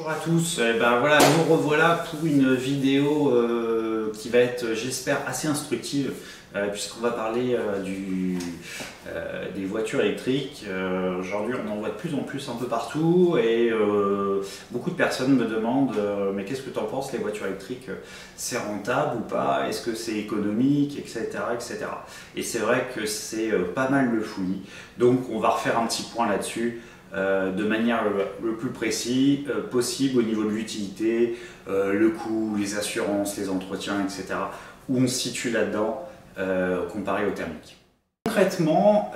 Bonjour à tous, ben voilà, nous revoilà pour une vidéo qui va être, j'espère, assez instructive puisqu'on va parler des voitures électriques. Aujourd'hui, on en voit de plus en plus un peu partout et beaucoup de personnes me demandent mais qu'est-ce que tu en penses, les voitures électriques, c'est rentable ou pas, est-ce que c'est économique, etc., etc. Et c'est vrai que c'est pas mal le fouillis, donc on va refaire un petit point là-dessus. De manière le plus précis possible au niveau de l'utilité, le coût, les assurances, les entretiens, etc. Où on se situe là-dedans comparé au thermique. Concrètement,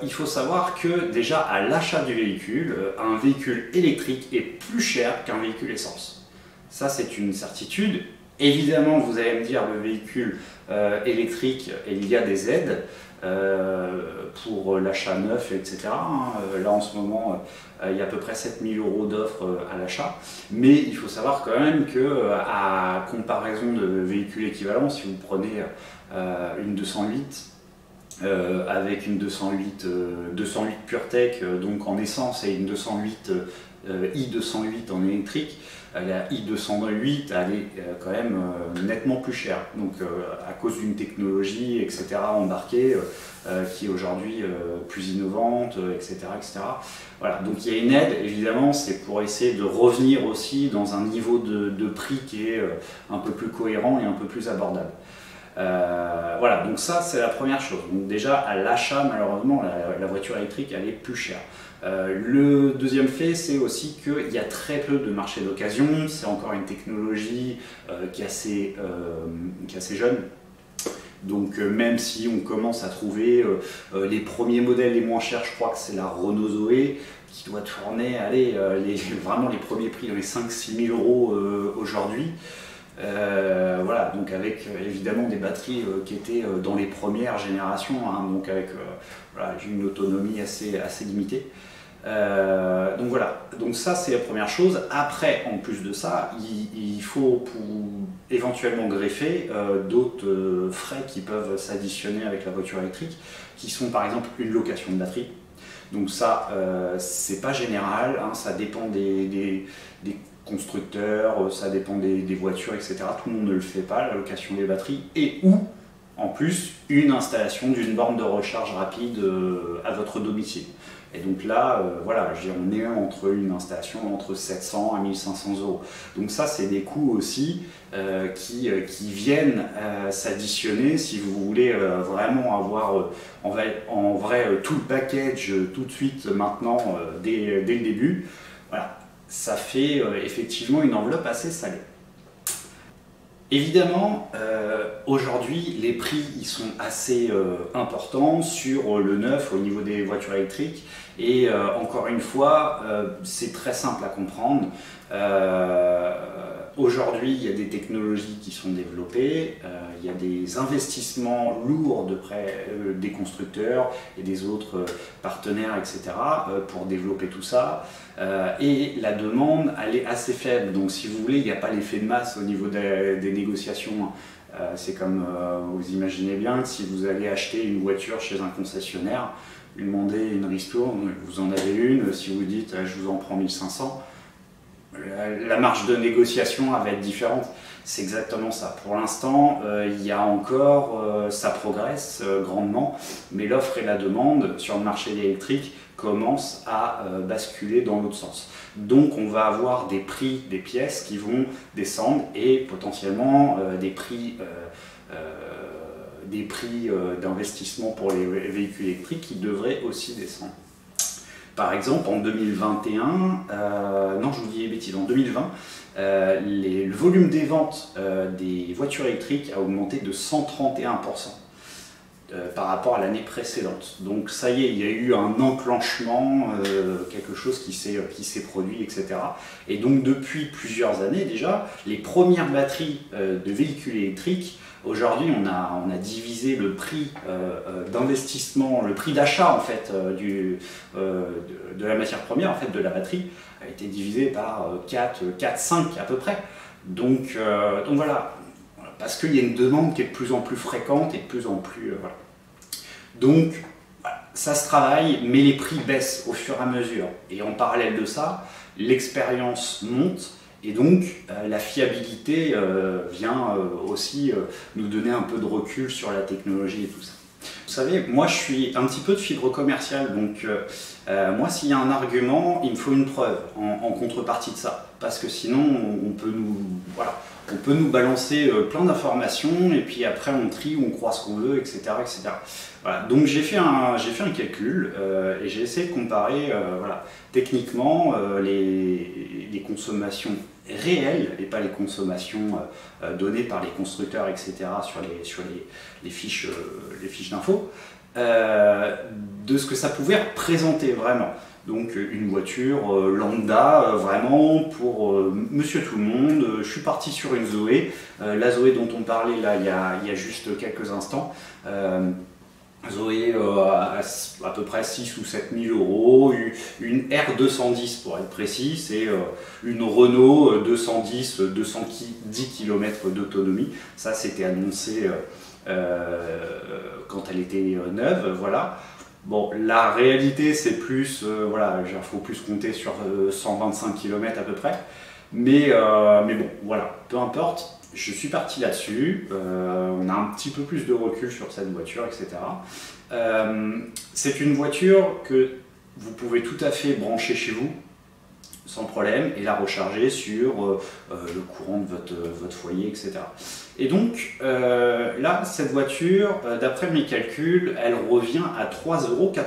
il faut savoir que déjà à l'achat du véhicule, un véhicule électrique est plus cher qu'un véhicule essence. Ça, c'est une certitude. Évidemment, vous allez me dire, le véhicule électrique, il y a des aides pour l'achat neuf, etc. Là, en ce moment, il y a à peu près 7 000 € d'offres à l'achat. Mais il faut savoir quand même que, à comparaison de véhicules équivalents, si vous prenez une 208, avec une 208 PureTech, donc en essence, et une 208 i208 en électrique, la i208 elle est quand même nettement plus chère, donc à cause d'une technologie, etc., embarquée qui est aujourd'hui plus innovante, etc., etc. Voilà, donc il y a une aide, évidemment, c'est pour essayer de revenir aussi dans un niveau de prix qui est un peu plus cohérent et un peu plus abordable. Voilà, donc ça c'est la première chose. Donc déjà à l'achat, malheureusement, la voiture électrique elle est plus chère. Le deuxième fait, c'est aussi qu'il y a très peu de marché d'occasion. C'est encore une technologie qui est assez jeune. Donc même si on commence à trouver les premiers modèles les moins chers, je crois que c'est la Renault Zoé, qui doit tourner, allez, vraiment les premiers prix dans les 5-6 000 € aujourd'hui. Voilà, donc avec évidemment des batteries qui étaient dans les premières générations, hein, donc avec voilà, une autonomie assez limitée. Donc voilà, donc ça c'est la première chose. Après, en plus de ça, il faut éventuellement greffer d'autres frais qui peuvent s'additionner avec la voiture électrique, qui sont par exemple une location de batterie. Donc ça, c'est pas général, hein, ça dépend des constructeurs, ça dépend des voitures, etc. Tout le monde ne le fait pas, la location des batteries, et ou en plus une installation d'une borne de recharge rapide à votre domicile. Et donc là, voilà, on est entre une installation entre 700 à 1500 €. Donc ça, c'est des coûts aussi qui viennent s'additionner si vous voulez vraiment avoir en vrai tout le package tout de suite maintenant dès le début. Voilà, ça fait effectivement une enveloppe assez salée. Évidemment, aujourd'hui, les prix ils sont assez importants sur le neuf au niveau des voitures électriques. Et encore une fois, c'est très simple à comprendre. Aujourd'hui, il y a des technologies qui sont développées, il y a des investissements lourds des constructeurs et des autres partenaires, etc., pour développer tout ça. Et la demande, elle est assez faible. Donc si vous voulez, il n'y a pas l'effet de masse au niveau des négociations. C'est comme, vous imaginez bien, que si vous allez acheter une voiture chez un concessionnaire, lui demander une ristourne, vous en avez une, si vous dites je vous en prends 1500, la marge de négociation va être différente. C'est exactement ça. Pour l'instant, il y a encore, ça progresse grandement, mais l'offre et la demande sur le marché électrique commencent à basculer dans l'autre sens. Donc on va avoir des prix des pièces qui vont descendre et potentiellement des prix d'investissement pour les véhicules électriques qui devraient aussi descendre. Par exemple, en 2021, non je vous dis des bêtises, en 2020, le volume des ventes des voitures électriques a augmenté de 131% par rapport à l'année précédente. Donc ça y est, il y a eu un enclenchement, quelque chose qui s'est produit, etc. Et donc depuis plusieurs années déjà, les premières batteries de véhicules électriques, aujourd'hui on a divisé le prix d'investissement, le prix d'achat en fait de la matière première, en fait de la batterie, a été divisé par 4-5 à peu près. Donc voilà, parce qu'il y a une demande qui est de plus en plus fréquente et de plus en plus... voilà. Donc Ça se travaille, mais les prix baissent au fur et à mesure. Et en parallèle de ça, l'expérience monte et donc la fiabilité vient aussi nous donner un peu de recul sur la technologie et tout ça. Vous savez, moi je suis un petit peu de fibre commerciale, donc moi s'il y a un argument, il me faut une preuve en contrepartie de ça. Parce que sinon on peut nous balancer plein d'informations et puis après on trie, on croit ce qu'on veut, etc. etc. Voilà. Donc j'ai fait un calcul et j'ai essayé de comparer techniquement les consommations réelles et pas les consommations données par les constructeurs, etc. sur les fiches d'infos, de ce que ça pouvait représenter vraiment. Donc une voiture lambda, vraiment pour monsieur tout le monde. Je suis parti sur une Zoé, la Zoé dont on parlait là il y a juste quelques instants. Zoé à peu près 6 ou 7 000 euros, une R210 pour être précis, c'est une Renault 210 km d'autonomie. Ça c'était annoncé quand elle était neuve, voilà. Bon, la réalité c'est plus, il faut plus compter sur 125 km à peu près, mais bon, voilà, peu importe. Je suis parti là-dessus, on a un petit peu plus de recul sur cette voiture, etc. C'est une voiture que vous pouvez tout à fait brancher chez vous, sans problème, et la recharger sur le courant de votre foyer, etc. Et donc, là, cette voiture, d'après mes calculs, elle revient à 3,80 €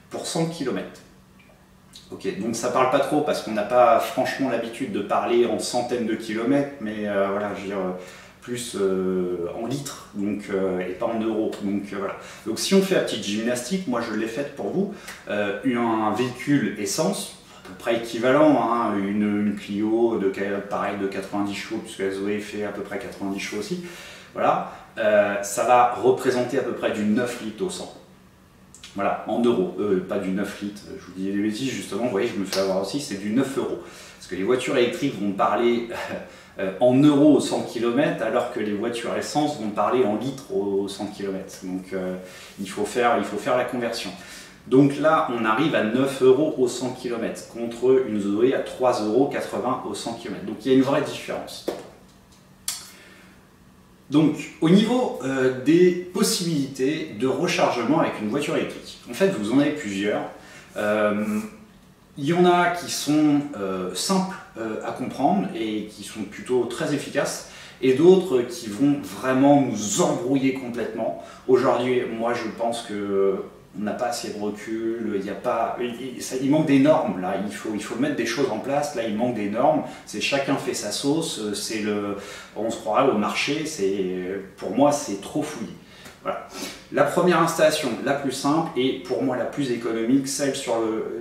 pour 100 km. Ok, donc ça parle pas trop parce qu'on n'a pas franchement l'habitude de parler en centaines de kilomètres, mais je veux dire plus en litres, donc, et pas en euros. Donc voilà. Donc si on fait la petite gymnastique, moi je l'ai faite pour vous, un véhicule essence, à peu près équivalent, hein, une Clio de 90 chevaux, puisque la Zoé fait à peu près 90 chevaux aussi, voilà, ça va représenter à peu près du 9 litres au 100. Voilà, en euros, pas du 9 litres, je vous dis des bêtises justement, vous voyez, je me fais avoir aussi, c'est du 9 €. Parce que les voitures électriques vont parler en euros au 100 km, alors que les voitures essence vont parler en litres au 100 km. Donc il faut faire la conversion. Donc là, on arrive à 9 € au 100 km, contre une Zoé à 3,80 € au 100 km. Donc il y a une vraie différence. Donc, au niveau des possibilités de rechargement avec une voiture électrique, en fait, vous en avez plusieurs. Il y en a qui sont simples à comprendre et qui sont plutôt très efficaces, et d'autres qui vont vraiment nous embrouiller complètement. Aujourd'hui, moi, je pense que on n'a pas assez de recul, il manque des normes là, il faut mettre des choses en place, là il manque des normes, c'est chacun fait sa sauce, on se croirait au marché, pour moi c'est trop fouillé. Voilà. La première installation, la plus simple et pour moi la plus économique, celle sur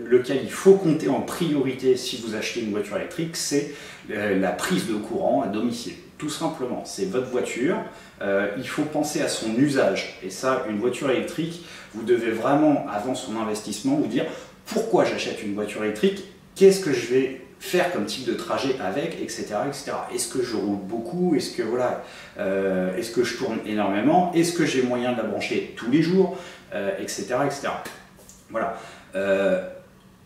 lequel il faut compter en priorité si vous achetez une voiture électrique, c'est la prise de courant à domicile. Tout simplement, c'est votre voiture, il faut penser à son usage. Et ça, une voiture électrique, vous devez vraiment, avant son investissement, vous dire pourquoi j'achète une voiture électrique, qu'est-ce que je vais faire comme type de trajet avec, etc. etc. Est-ce que je roule beaucoup, est-ce que je tourne énormément, est-ce que j'ai moyen de la brancher tous les jours, etc. etc. Voilà.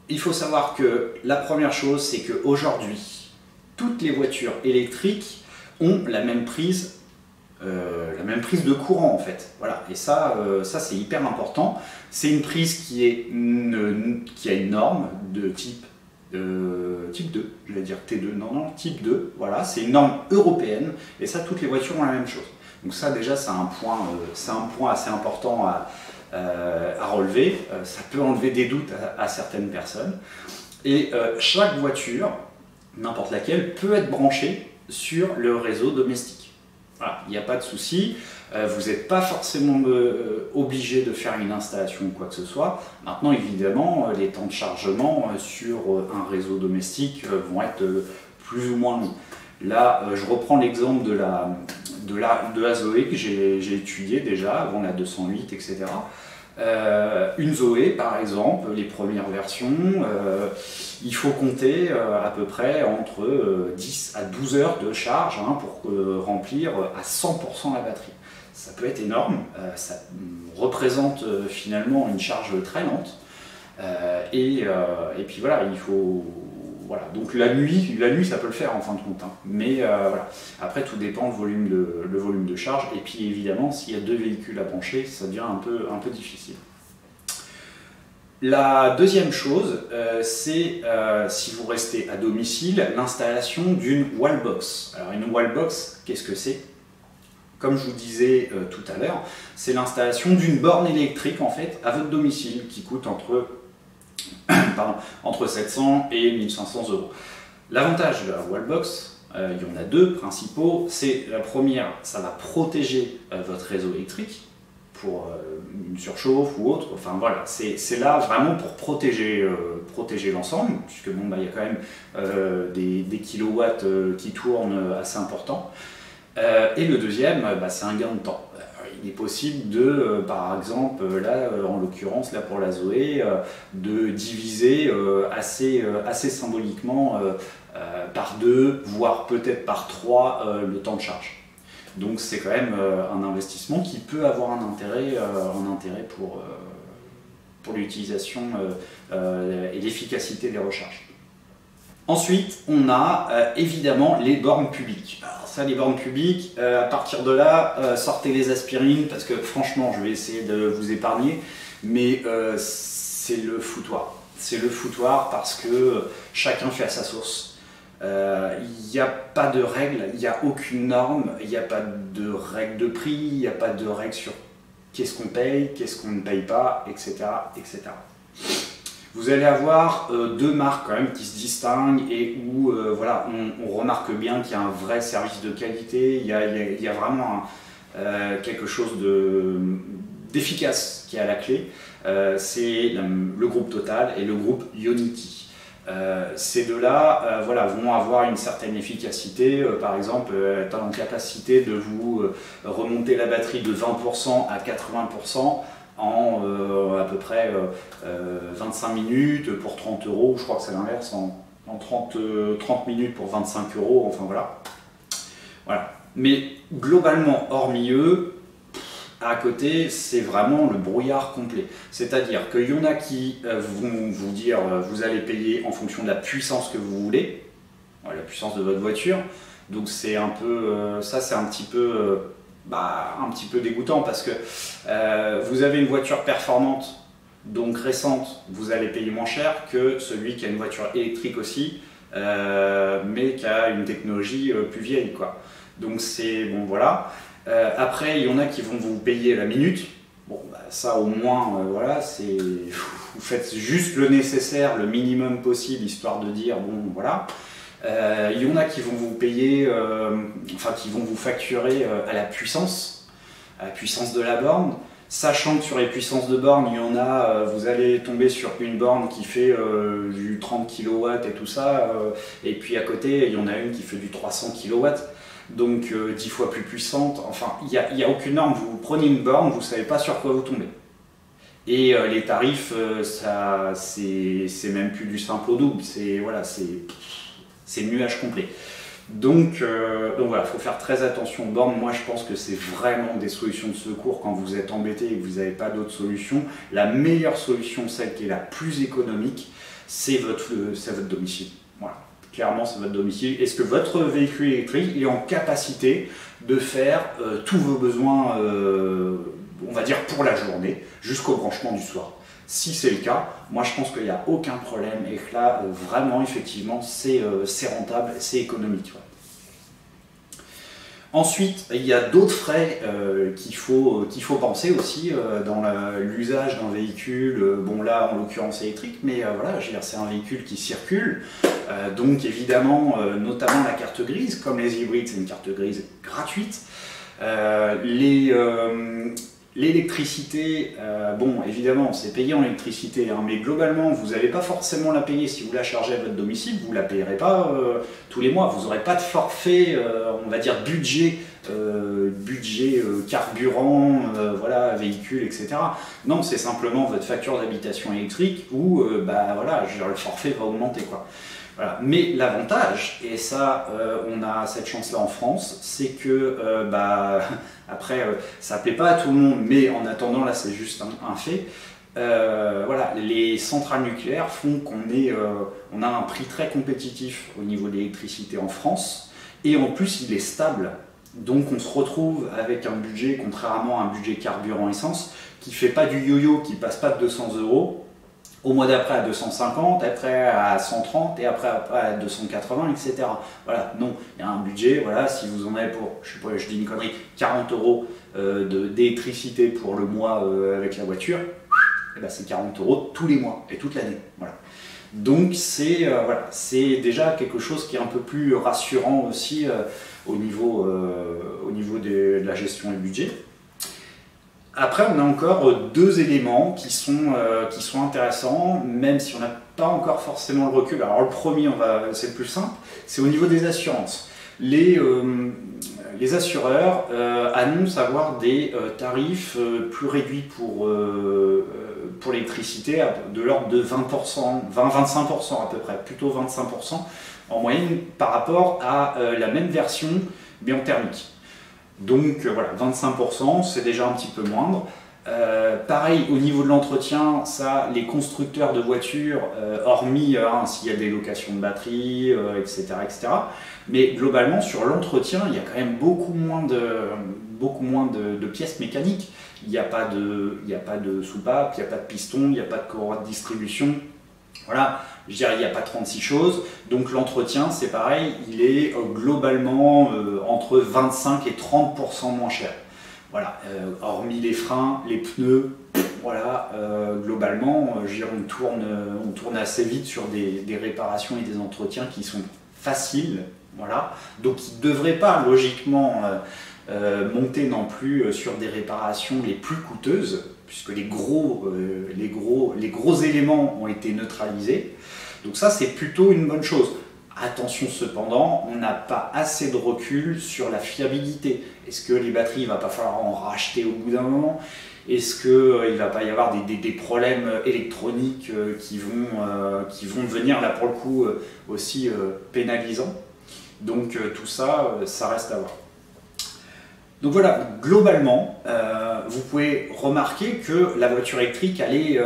Il faut savoir que la première chose, c'est qu'aujourd'hui, toutes les voitures électriques ont la même prise de courant en fait. Voilà. Et ça c'est hyper important. C'est une prise qui a une norme de type 2, je vais dire T2, non, type 2, voilà, c'est une norme européenne, et ça, toutes les voitures ont la même chose. Donc ça, déjà, c'est un point assez important à relever, ça peut enlever des doutes à certaines personnes, et chaque voiture, n'importe laquelle, peut être branchée sur le réseau domestique. Voilà, il n'y a pas de souci. Vous n'êtes pas forcément obligé de faire une installation ou quoi que ce soit. Maintenant, évidemment, les temps de chargement sur un réseau domestique vont être plus ou moins longs. Là, je reprends l'exemple de la Zoé que j'ai étudiée déjà, avant la 208, etc. Une Zoé, par exemple, les premières versions, il faut compter à peu près entre 10 à 12 heures de charge pour remplir à 100% la batterie. ça peut être énorme, ça représente finalement une charge très lente. Et puis voilà, il faut... Voilà. Donc la nuit, ça peut le faire en fin de compte. Hein. Mais voilà. Après, tout dépend le volume de charge. Et puis évidemment, s'il y a 2 véhicules à brancher, ça devient un peu difficile. La deuxième chose, c'est, si vous restez à domicile, l'installation d'une wallbox. Alors une wallbox, qu'est-ce que c'est? Comme je vous disais tout à l'heure, c'est l'installation d'une borne électrique en fait à votre domicile qui coûte entre 700 et 1500 euros. L'avantage de la wallbox, il y en a 2 principaux. C'est la première, ça va protéger votre réseau électrique pour une surchauffe ou autre. Enfin voilà, c'est là vraiment pour protéger l'ensemble, puisque bon, bah, y a quand même des kilowatts qui tournent assez importants. Et le deuxième, bah, c'est un gain de temps. Il est possible de, par exemple, là, en l'occurrence, là pour la Zoé, de diviser assez symboliquement par 2, voire peut-être par 3 le temps de charge. Donc c'est quand même un investissement qui peut avoir un intérêt pour l'utilisation et l'efficacité des recharges. Ensuite, on a évidemment les bornes publiques. Alors ça, les bornes publiques, à partir de là, sortez les aspirines, parce que franchement, je vais essayer de vous épargner, mais c'est le foutoir. C'est le foutoir parce que chacun fait à sa source. Il n'y a pas de règles, il n'y a aucune norme, il n'y a pas de règles de prix, il n'y a pas de règles sur qu'est-ce qu'on paye, qu'est-ce qu'on ne paye pas, etc., etc. Vous allez avoir 2 marques quand même qui se distinguent et où voilà, on remarque bien qu'il y a un vrai service de qualité, il y a vraiment quelque chose d'efficace qui est à la clé. C'est le groupe Total et le groupe Ionity. Ces deux-là voilà, vont avoir une certaine efficacité, par exemple, être en capacité de vous remonter la batterie de 20% à 80% en à peu près 25 minutes pour 30 euros, je crois que c'est l'inverse, en 30 minutes pour 25 euros, enfin voilà. Voilà. Mais globalement, hormis eux, à côté, c'est vraiment le brouillard complet. C'est-à-dire qu'il y en a qui vont vous dire vous allez payer en fonction de la puissance que vous voulez, la puissance de votre voiture. Donc c'est un peu, ça c'est un petit peu dégoûtant parce que vous avez une voiture performante, donc récente, vous allez payer moins cher que celui qui a une voiture électrique aussi, mais qui a une technologie plus vieille, quoi. Donc c'est bon, voilà. Après, il y en a qui vont vous payer la minute. Bon, bah, ça au moins, voilà, vous faites juste le nécessaire, le minimum possible, histoire de dire bon, voilà. Il y en a qui vont vous payer, enfin qui vont vous facturer à la puissance de la borne. Sachant que sur les puissances de borne, il y en a, vous allez tomber sur une borne qui fait du 30 kW et tout ça, et puis à côté, il y en a une qui fait du 300 kW. Donc 10 fois plus puissante, enfin il n'y a aucune norme, vous prenez une borne, vous ne savez pas sur quoi vous tombez. Et les tarifs, c'est même plus du simple au double, c'est voilà, nuage complet. Donc voilà, il faut faire très attention aux bornes. Moi je pense que c'est vraiment des solutions de secours quand vous êtes embêté et que vous n'avez pas d'autre solution. La meilleure solution, celle qui est la plus économique, c'est votre domicile. Voilà. Clairement, c'est votre domicile. Est-ce que votre véhicule électrique est en capacité de faire tous vos besoins, on va dire, pour la journée, jusqu'au branchement du soir? Si c'est le cas, moi je pense qu'il n'y a aucun problème et que là, vraiment, effectivement, c'est rentable, c'est économique. Ouais. Ensuite, il y a d'autres frais qu'il faut penser aussi dans l'usage d'un véhicule, bon là en l'occurrence électrique, mais voilà, c'est un véhicule qui circule, donc évidemment, notamment la carte grise, comme les hybrides, c'est une carte grise gratuite. L'électricité, bon évidemment c'est payé en électricité, hein, mais globalement vous n'allez pas forcément la payer si vous la chargez à votre domicile, vous ne la payerez pas tous les mois, vous n'aurez pas de forfait, on va dire budget carburant, voilà, véhicule, etc. Non, c'est simplement votre facture d'habitation électrique où bah, voilà, le forfait va augmenter, quoi. Voilà. Mais l'avantage, et ça, on a cette chance-là en France, c'est que, après, ça plaît pas à tout le monde, mais en attendant, là, c'est juste un fait. Voilà, les centrales nucléaires font on a un prix très compétitif au niveau de l'électricité en France, et en plus, il est stable. Donc, on se retrouve avec un budget, contrairement à un budget carburant essence, qui fait pas du yo-yo, qui passe pas de 200 €. Au mois d'après à 250, après à 130 et après à 280, etc. Voilà, non, il y a un budget, voilà, si vous en avez pour, je sais pas, je dis une connerie, 40 € d'électricité pour le mois avec la voiture, et ben c'est 40 € tous les mois et toute l'année. Voilà. Donc voilà, c'est déjà quelque chose qui est un peu plus rassurant aussi au niveau de la gestion du budget. Après, on a encore deux éléments qui sont intéressants, même si on n'a pas encore forcément le recul. Alors le premier, c'est le plus simple, c'est au niveau des assurances. Les assureurs annoncent avoir des tarifs plus réduits pour l'électricité, de l'ordre de 20%, 20-25% à peu près, plutôt 25% en moyenne par rapport à la même version mais en thermique. Donc voilà, 25%, c'est déjà un petit peu moindre. Pareil, au niveau de l'entretien, ça, les constructeurs de voitures, hormis s'il y a des locations de batterie, etc., etc. Mais globalement, sur l'entretien, il y a quand même beaucoup moins de pièces mécaniques. Il n'y a pas de soupape, il n'y a pas de piston, il n'y a pas de courroie de distribution. Voilà, je dirais, il n'y a pas 36 choses, donc l'entretien, c'est pareil, il est globalement entre 25 et 30% moins cher. Voilà, hormis les freins, les pneus, voilà, globalement, je dirais, on tourne assez vite sur des réparations et des entretiens qui sont faciles, voilà, donc ils ne devraient pas logiquement monter non plus sur des réparations les plus coûteuses, puisque les gros éléments ont été neutralisés. Donc ça, c'est plutôt une bonne chose. Attention cependant, on n'a pas assez de recul sur la fiabilité. Est-ce que les batteries, il ne va pas falloir en racheter au bout d'un moment? Est-ce qu'il ne va pas y avoir des problèmes électroniques qui vont devenir, là pour le coup, aussi pénalisants? Donc tout ça, ça reste à voir. Donc voilà, globalement, vous pouvez remarquer que la voiture électrique, elle est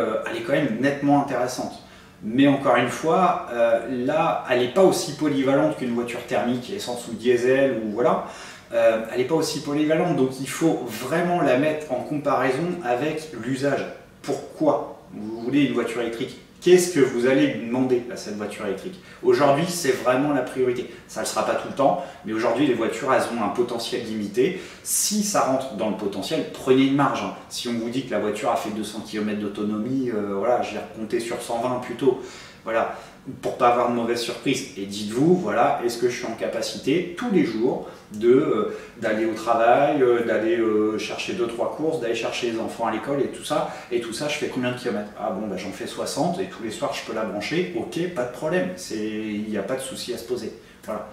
quand même nettement intéressante. Mais encore une fois, là, elle n'est pas aussi polyvalente qu'une voiture thermique, essence ou diesel, ou voilà. Elle n'est pas aussi polyvalente, donc il faut vraiment la mettre en comparaison avec l'usage. Pourquoi vous voulez une voiture électrique? Qu'est-ce que vous allez lui demander à cette voiture électrique? Aujourd'hui, c'est vraiment la priorité. Ça ne le sera pas tout le temps, mais aujourd'hui, les voitures, elles ont un potentiel limité. Si ça rentre dans le potentiel, prenez une marge. Si on vous dit que la voiture a fait 200 km d'autonomie, voilà, je vais compter sur 120 plutôt. Voilà, pour ne pas avoir de mauvaise surprise. Et dites-vous, voilà, est-ce que je suis en capacité tous les jours d'aller au travail, d'aller chercher 2-3 courses, d'aller chercher les enfants à l'école et tout ça, je fais combien de kilomètres? Ah bon, bah, j'en fais 60 et tous les soirs je peux la brancher, ok, pas de problème, il n'y a pas de souci à se poser. Voilà.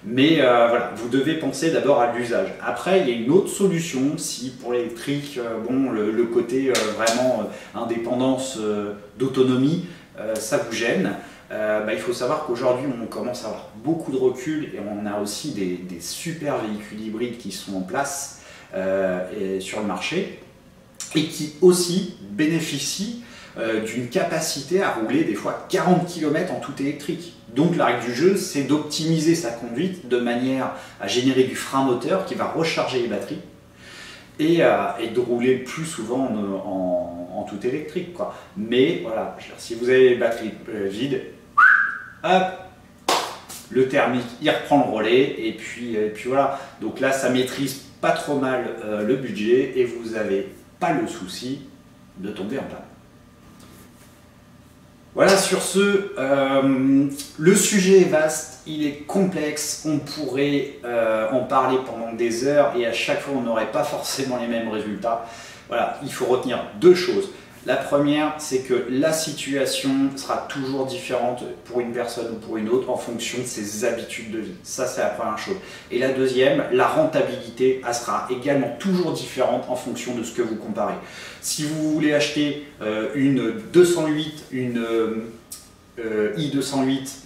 Mais voilà, vous devez penser d'abord à l'usage. Après, il y a une autre solution, si pour l'électrique, bon, le côté vraiment indépendance d'autonomie, ça vous gêne. Il faut savoir qu'aujourd'hui on commence à avoir beaucoup de recul et on a aussi des super véhicules hybrides qui sont en place sur le marché et qui aussi bénéficient d'une capacité à rouler des fois 40 km en tout électrique. Donc la règle du jeu, c'est d'optimiser sa conduite de manière à générer du frein moteur qui va recharger les batteries et de rouler plus souvent en tout électrique, quoi. Mais voilà, si vous avez les batteries vides, hop, le thermique il reprend le relais et puis voilà. Donc là, ça maîtrise pas trop mal le budget et vous n'avez pas le souci de tomber en panne. Voilà, sur ce, le sujet est vaste, il est complexe, on pourrait en parler pendant des heures et à chaque fois on n'aurait pas forcément les mêmes résultats. Voilà, il faut retenir deux choses. La première, c'est que la situation sera toujours différente pour une personne ou pour une autre en fonction de ses habitudes de vie. Ça, c'est la première chose. Et la deuxième, la rentabilité, elle sera également toujours différente en fonction de ce que vous comparez. Si vous voulez acheter une 208, une i208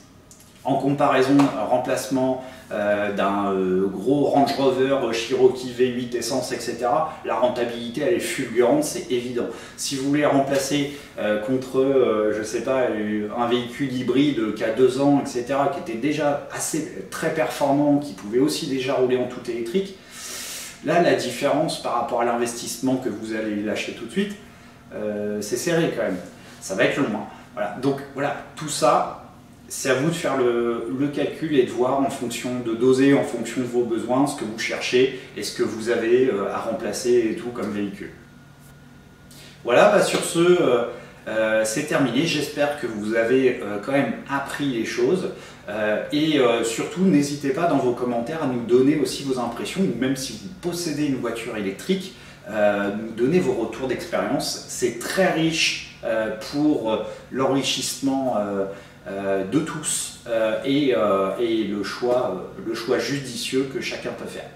En comparaison, remplacement d'un gros Range Rover, Cherokee V8 essence, etc., la rentabilité elle est fulgurante, c'est évident. Si vous voulez remplacer contre, je sais pas, un véhicule hybride qui a 2 ans, etc., qui était déjà très performant, qui pouvait aussi déjà rouler en tout électrique, là la différence par rapport à l'investissement que vous allez lâcher tout de suite, c'est serré quand même. Ça va être long. Hein. Voilà. Donc voilà, tout ça, c'est à vous de faire le calcul et de voir en fonction, de doser en fonction de vos besoins, ce que vous cherchez et ce que vous avez à remplacer et tout comme véhicule. Voilà, bah sur ce, c'est terminé. J'espère que vous avez quand même appris les choses. Et surtout, n'hésitez pas dans vos commentaires à nous donner aussi vos impressions, ou même si vous possédez une voiture électrique, nous donner vos retours d'expérience. C'est très riche pour l'enrichissement de tous et le choix judicieux que chacun peut faire.